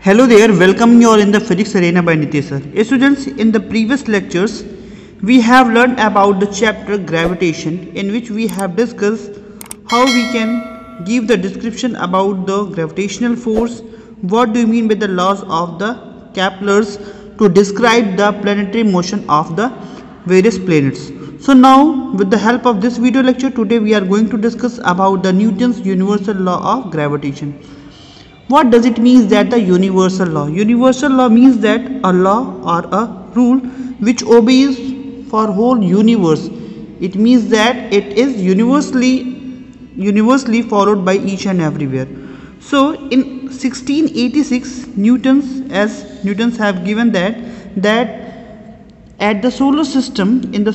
Hello there, welcome you all in the Physics Arena by Nitesh sir. Students, in the previous lectures, we have learned about the chapter Gravitation, in which we have discussed how we can give the description about the gravitational force, what do you mean by the laws of the Kepler's to describe the planetary motion of the various planets. So now, with the help of this video lecture, today we are going to discuss about the Newton's universal law of gravitation. What does it mean that the universal law? Universal law means that a law or a rule which obeys for whole universe. It means that it is universally followed by each and everywhere. So in 1686, Newtons have given that at the solar system, the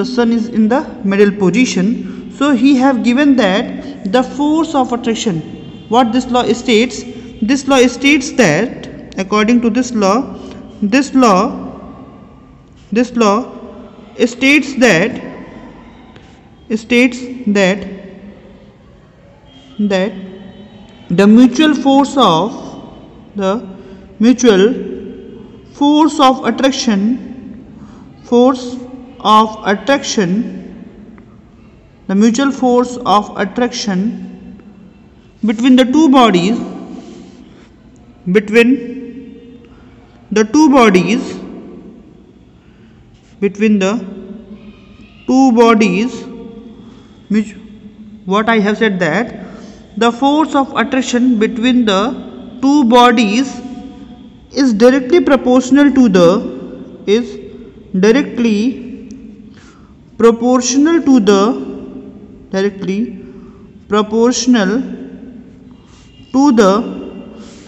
sun is in the middle position. So he have given that the force of attraction. What this law states? This law states that according to this law states that the mutual force of attraction between the two bodies which what I have said that the force of attraction between the two bodies is directly proportional to the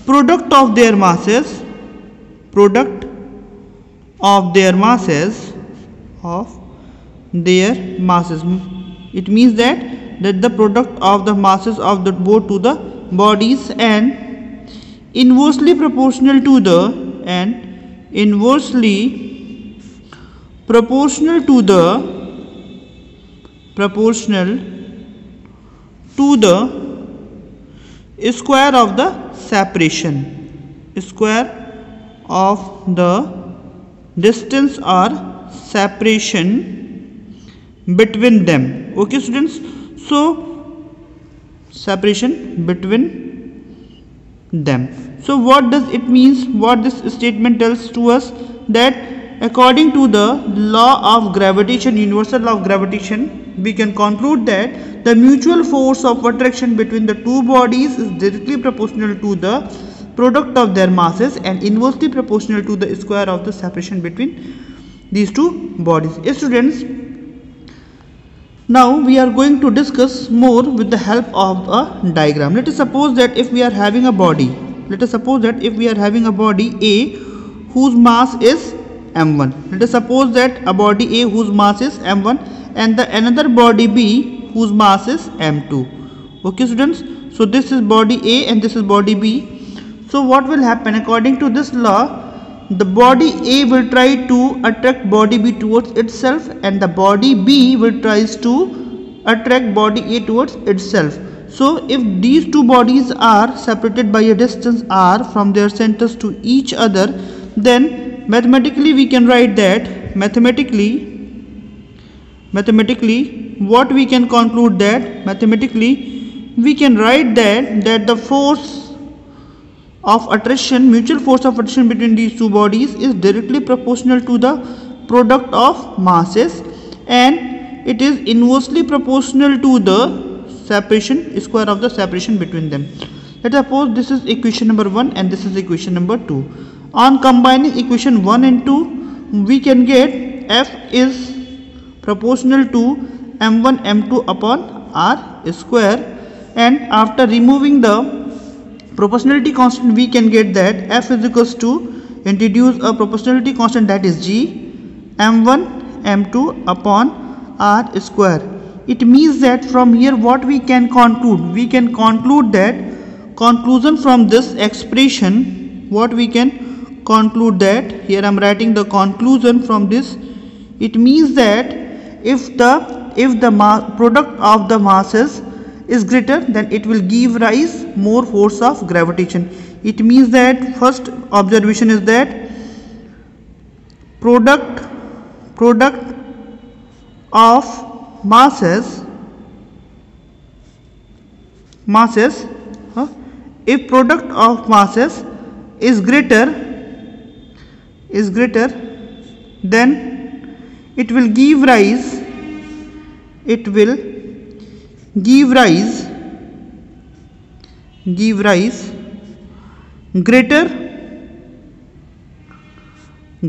product of their masses It means that the product of the masses of the both to the bodies and inversely proportional to the square of the distance or separation between them. Okay students, so separation between them. So what does it means? What this statement tells to us? That according to the law of gravitation, universal law of gravitation, we can conclude that the mutual force of attraction between the two bodies is directly proportional to the product of their masses and inversely proportional to the square of the separation between these two bodies. Students, now we are going to discuss more with the help of a diagram. Let us suppose that if we are having a body, A whose mass is m1. Let us suppose that a body A whose mass is m1 and the another body B whose mass is m2. Okay students, so this is body A and this is body B. So what will happen? According to this law, the body A will try to attract body B towards itself and the body B will tries to attract body A towards itself. So if these two bodies are separated by a distance r from their centers to each other, then mathematically we can write that what we can conclude that we can write that the force of attraction, mutual force of attraction between these two bodies is directly proportional to the product of masses and it is inversely proportional to the square of the separation between them. Let us suppose this is equation number 1 and this is equation number 2. On combining equation 1 and 2, we can get F is proportional to m1 m2 upon r square, and after removing the proportionality constant we can get that F is equals to introduce a proportionality constant, that is G, m1 m2 upon r square. It means that from here what we can conclude? We can conclude that conclusion from this expression, what we can conclude that, here I am writing the conclusion from this. It means that if the product of the masses is greater, then it will give rise more force of gravitation. It means that first observation is that product of masses if product of masses is greater, then it will give rise greater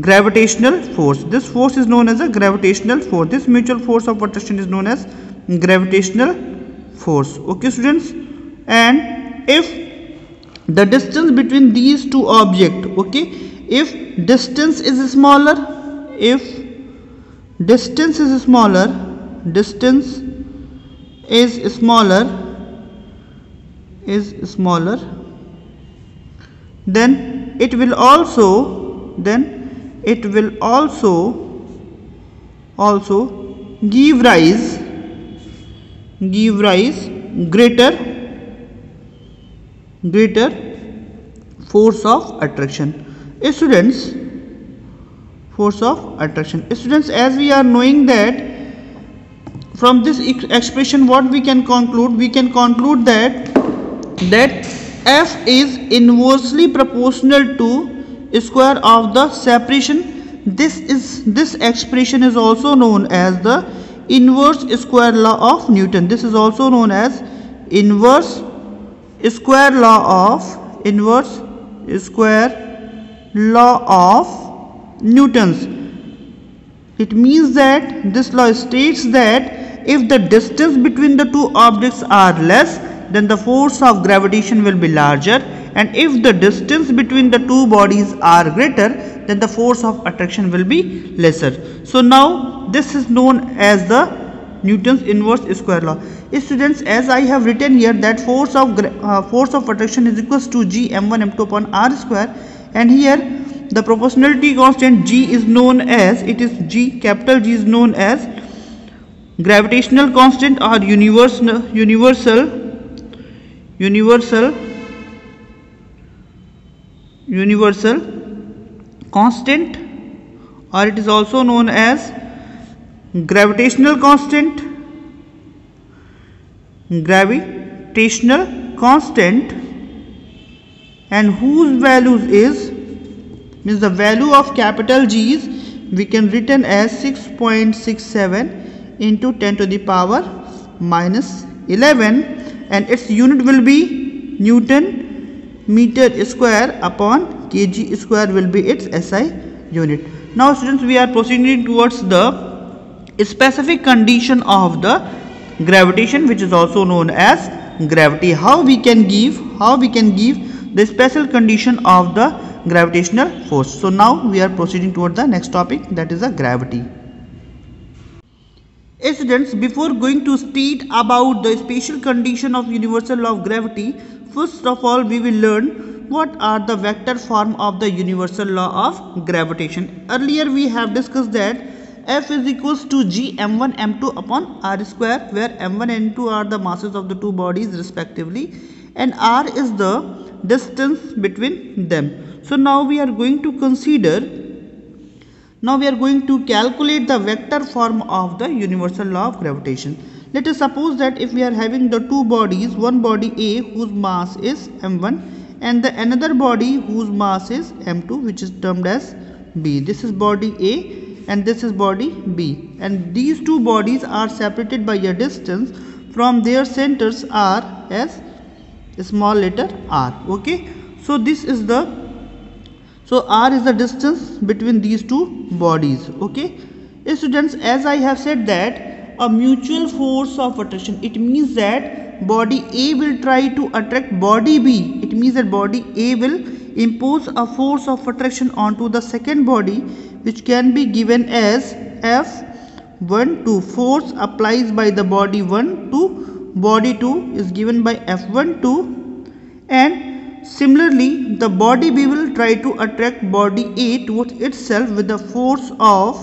gravitational force. This force is known as a gravitational force. This mutual force of attraction is known as gravitational force. Okay students, and if the distance between these two objects, okay, if distance is smaller, then it will also give rise greater force of attraction. Students, force of attraction. Students, as we are knowing that from this expression what we can conclude? We can conclude that F is inversely proportional to square of the separation. This expression is also known as the inverse square law of Newton. This is also known as inverse square law of Newton's. It means that this law states that if the distance between the two objects are less, then the force of gravitation will be larger, and if the distance between the two bodies are greater, then the force of attraction will be lesser. So now this is known as the Newton's inverse square law. Students, as I have written here that force of attraction is equals to G m1 m2 upon r square, and here the proportionality constant G is known as, capital G is known as gravitational constant or universal constant, or it is also known as gravitational constant, and whose values is, means the value of capital G is, we can written as 6.67 into 10 to the power minus 11, and its unit will be Newton meter square upon kg square will be its SI unit. Now students, we are proceeding towards the specific condition of the gravitation, which is also known as gravity. How we can give the special condition of the gravitational force. So now we are proceeding toward the next topic, that is the gravity. Students, before going to state about the special condition of universal law of gravity, first of all we will learn what are the vector form of the universal law of gravitation. Earlier we have discussed that F is equals to G m1 m2 upon r square, where m1 and m2 are the masses of the two bodies respectively, and r is the distance between them. So now we are going to calculate the vector form of the universal law of gravitation. Let us suppose that if we are having the two bodies, one body A whose mass is m1 and the another body whose mass is m2, which is termed as B. This is body A and this is body B, and these two bodies are separated by a distance from their centers are as small letter r. Okay, so this is the, so r is the distance between these two bodies. Okay, students, as I have said that a mutual force of attraction, it means that body A will try to attract body B. It means that body A will impose a force of attraction onto the second body, which can be given as F12. Force applies by the body 1 to body 2 is given by F12, and similarly the body B will try to attract body A towards itself with the force of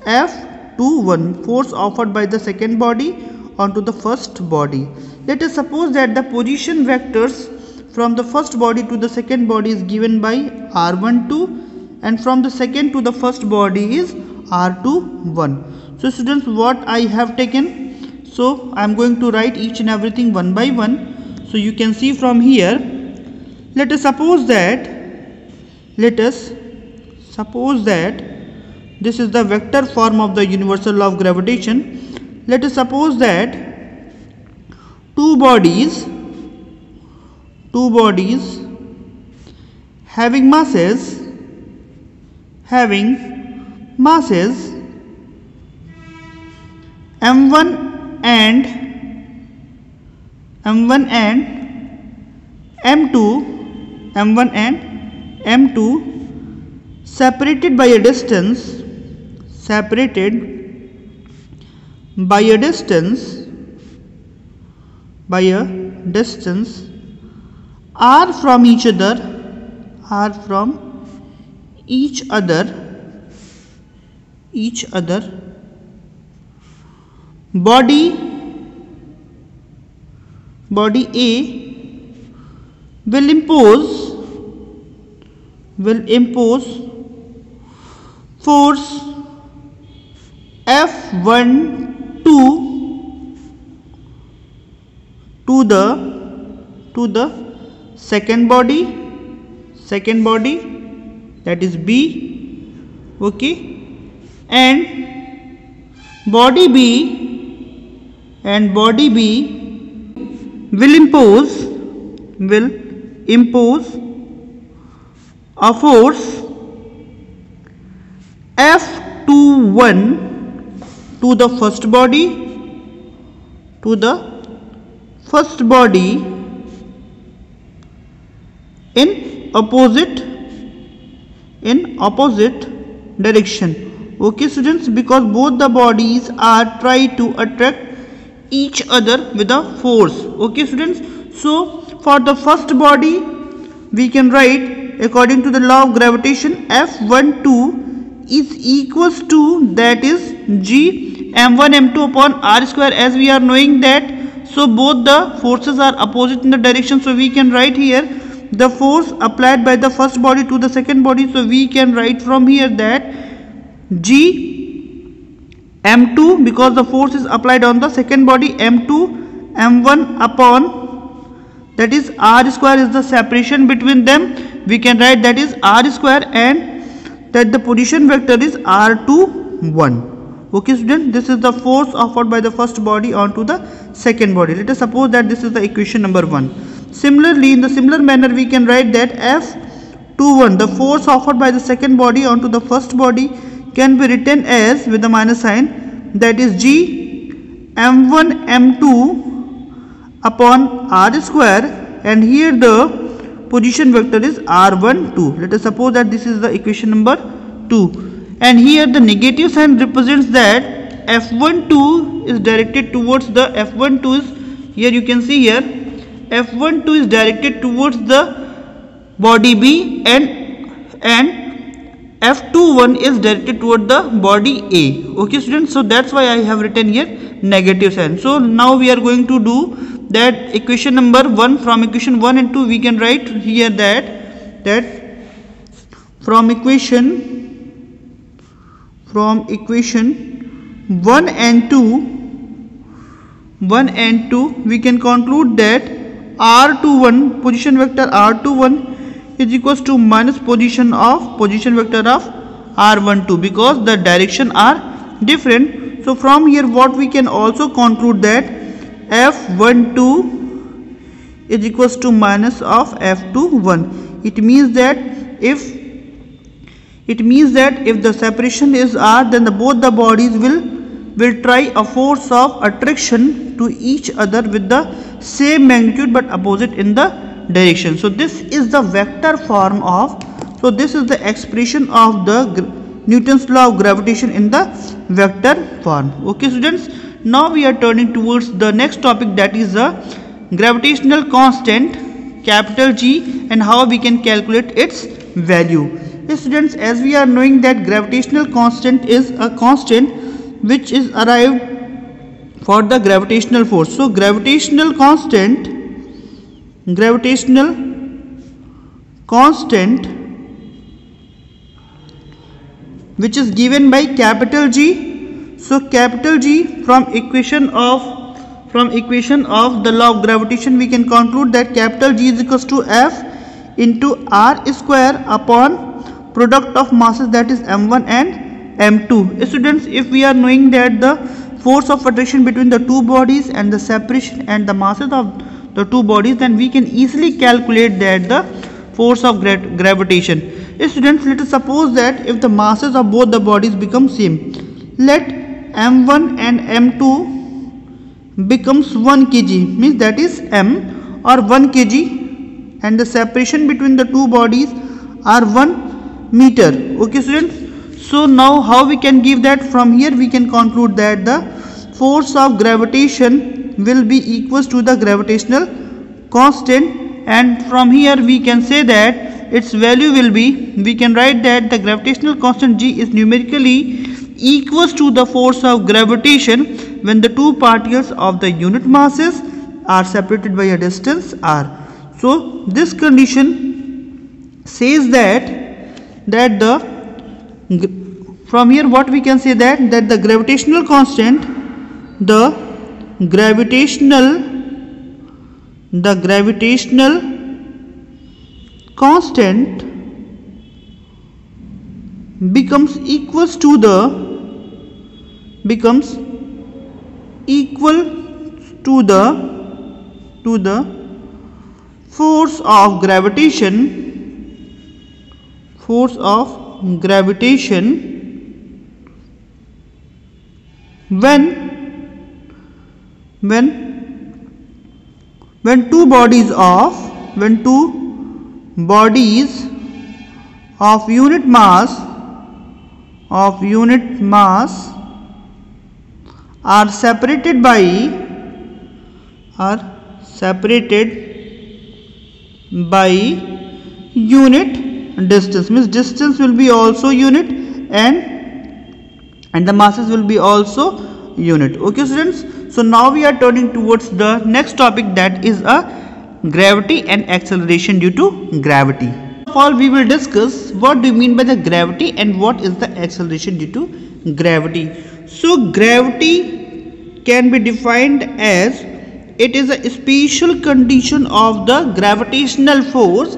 F21, force offered by the second body onto the first body. Let us suppose that the position vectors from the first body to the second body is given by r12, and from the second to the first body is r21. So students, what I have taken, so I am going to write each and everything one by one. So you can see from here, let us suppose that this is the vector form of the universal law of gravitation. Let us suppose that two bodies having masses m1 and m2 separated by a distance r from each other, body A will impose force F12 to the second body, that is B, okay, and body B will impose a force F21 to the first body in opposite direction. Okay students, because both the bodies are trying to attract each other with a force. Okay students, so for the first body we can write according to the law of gravitation, F12 is equals to, that is G m1 m2 upon r square, as we are knowing that. So both the forces are opposite in the direction, so we can write here the force applied by the first body to the second body. So we can write from here that G m2, because the force is applied on the second body, m2 m1 upon, that is r square is the separation between them. We can write that is r square, and that the position vector is r21. Okay student, this is the force offered by the first body onto the second body. Let us suppose that this is the equation number 1. Similarly, in the similar manner, we can write that F21, the force offered by the second body onto the first body, can be written as, with the minus sign, that is G m1 m2 upon r square, and here the position vector is r12. Let us suppose that this is the equation number 2, and here the negative sign represents that F12 is directed towards the F12 is, here you can see here, F12 is directed towards the body B, and F21 is directed toward the body A. Okay students, so that's why I have written here negative sign. So now we are going to do that equation number 1. From equation 1 and 2 we can write here that from equation 1 and 2 we can conclude that R21, position vector R21 is equals to minus position vector of R12, because the direction are different. So from here what we can also conclude that F12 is equals to minus of F21. It means that if the separation is R, then both the bodies will try a force of attraction to each other with the same magnitude but opposite in the direction. So this is the vector form of, so this is the expression of the Newton's law of gravitation in the vector form. Okay students, now we are turning towards the next topic, that is the gravitational constant capital G and how we can calculate its value. Yes, students, as we are knowing that gravitational constant is a constant which is arrived for the gravitational force. So gravitational constant gravitational constant which is given by capital G. So capital G, from equation of the law of gravitation, we can conclude that capital G is equals to F into R square upon product of masses, that is m1 and m2. Students, if we are knowing that the force of attraction between the two bodies and the separation and the masses of the two bodies, then we can easily calculate that the force of gravitation. Students, let us suppose that if the masses of both the bodies become same, let m1 and m2 becomes 1 kg, means that is m or 1 kg, and the separation between the two bodies are 1 meter. Okay students, so now how we can give that? From here we can conclude that the force of gravitation will be equals to the gravitational constant, and from here we can say that its value will be, we can write that the gravitational constant G is numerically equals to the force of gravitation when the two particles of the unit masses are separated by a distance r. So this condition says that the from here what we can say that the gravitational constant, the gravitational constant becomes equal to the force of gravitation when two bodies of unit mass are separated by unit distance, means distance will be also unit and the masses will be also unit. Okay students, so now we are turning towards the next topic, that is gravity and acceleration due to gravity. First of all, we will discuss what do you mean by the gravity and what is the acceleration due to gravity. So gravity can be defined as, it is a special condition of the gravitational force.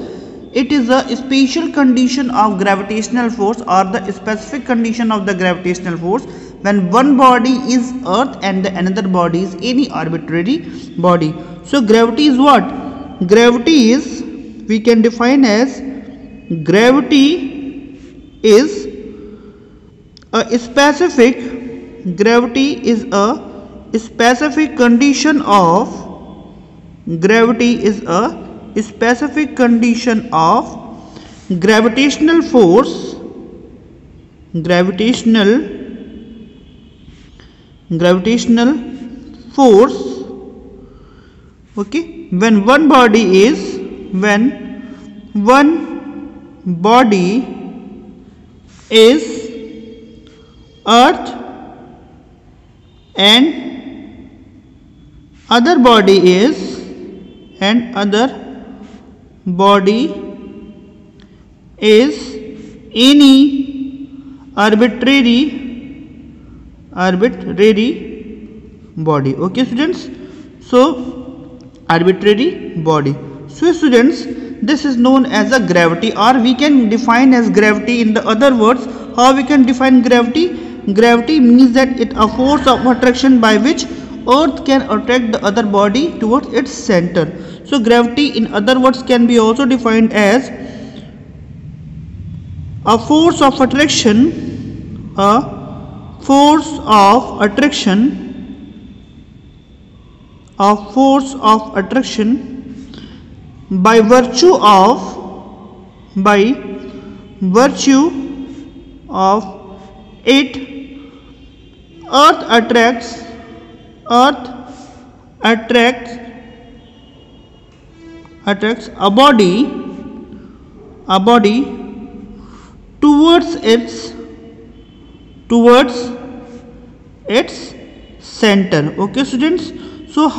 It is a special condition of gravitational force, or the specific condition of the gravitational force, when one body is earth and the another body is any arbitrary body. So gravity is what? Gravity is, we can define as, gravity is a specific condition of gravitational force okay, when one body is earth and other body is any arbitrary body. Okay students, so arbitrary body. So students, this is known as a gravity, or we can define as gravity in the other words. How we can define gravity? Gravity means that it a force of attraction by which earth can attract the other body towards its center. So gravity in other words can be also defined as a force of attraction, by virtue of it, earth attracts a body towards its center. Okay students, so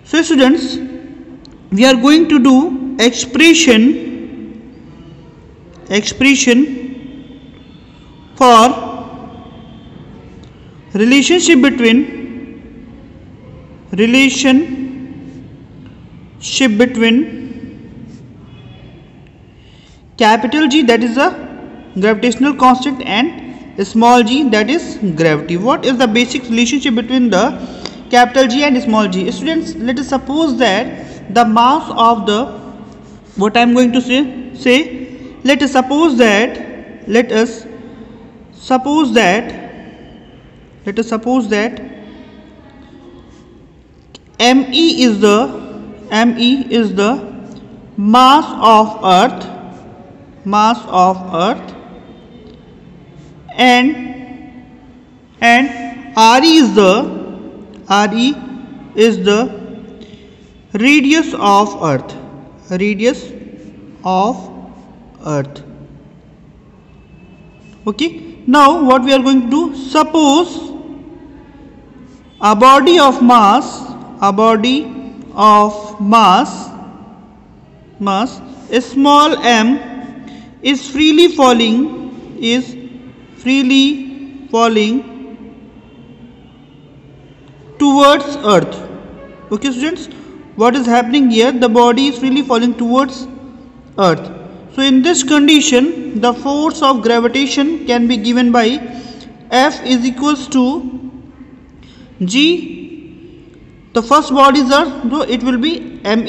students, we are going to do expression for relationship between capital G, that is a gravitational constant, and small g, that is gravity. What is the basic relationship between the capital G and small g? Students, let us suppose that the mass of the, what I am going to say, let us suppose that ME is the mass of earth, and RE is the radius of earth, okay. Now what we are going to do, suppose a body of mass small m is freely falling towards earth. Okay students, what is happening here, the body is freely falling towards earth. So in this condition, the force of gravitation can be given by F is equals to G. The first bodies are, so it will be M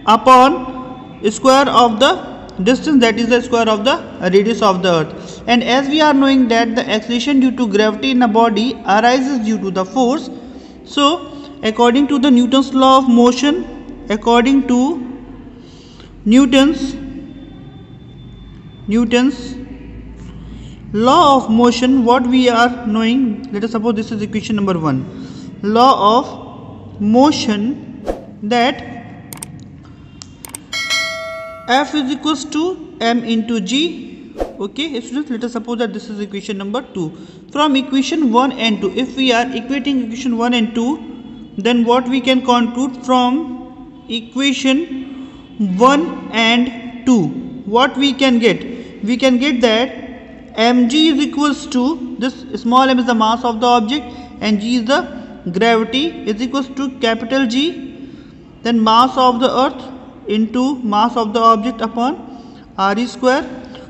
upon square of the distance, that is the square of the radius of the earth. And as we are knowing that the acceleration due to gravity in a body arises due to the force, so according to the Newton's law of motion, Newton's law of motion, what we are knowing, let us suppose this is equation number 1, law of motion, that F is equals to m into g. Okay students, let us suppose that this is equation number 2. From equation 1 and 2, if we are equating equation 1 and 2, then what we can conclude from equation 1 and 2, what we can get? We can get that mg is equals to, this small m is the mass of the object and g is the gravity, is equals to capital G, then mass of the earth into mass of the object upon RE square.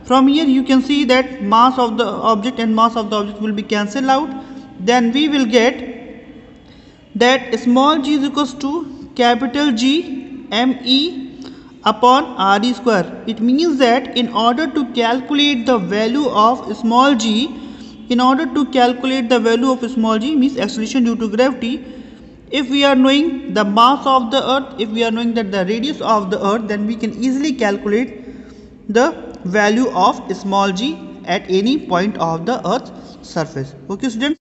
From here you can see that mass of the object and mass of the object will be cancelled out. Then we will get that small g is equals to capital G ME upon RE square. It means that in order to calculate the value of small g, means acceleration due to gravity, if we are knowing the mass of the earth, if we are knowing that the radius of the earth, then we can easily calculate the value of small g at any point of the earth's surface. Okay students.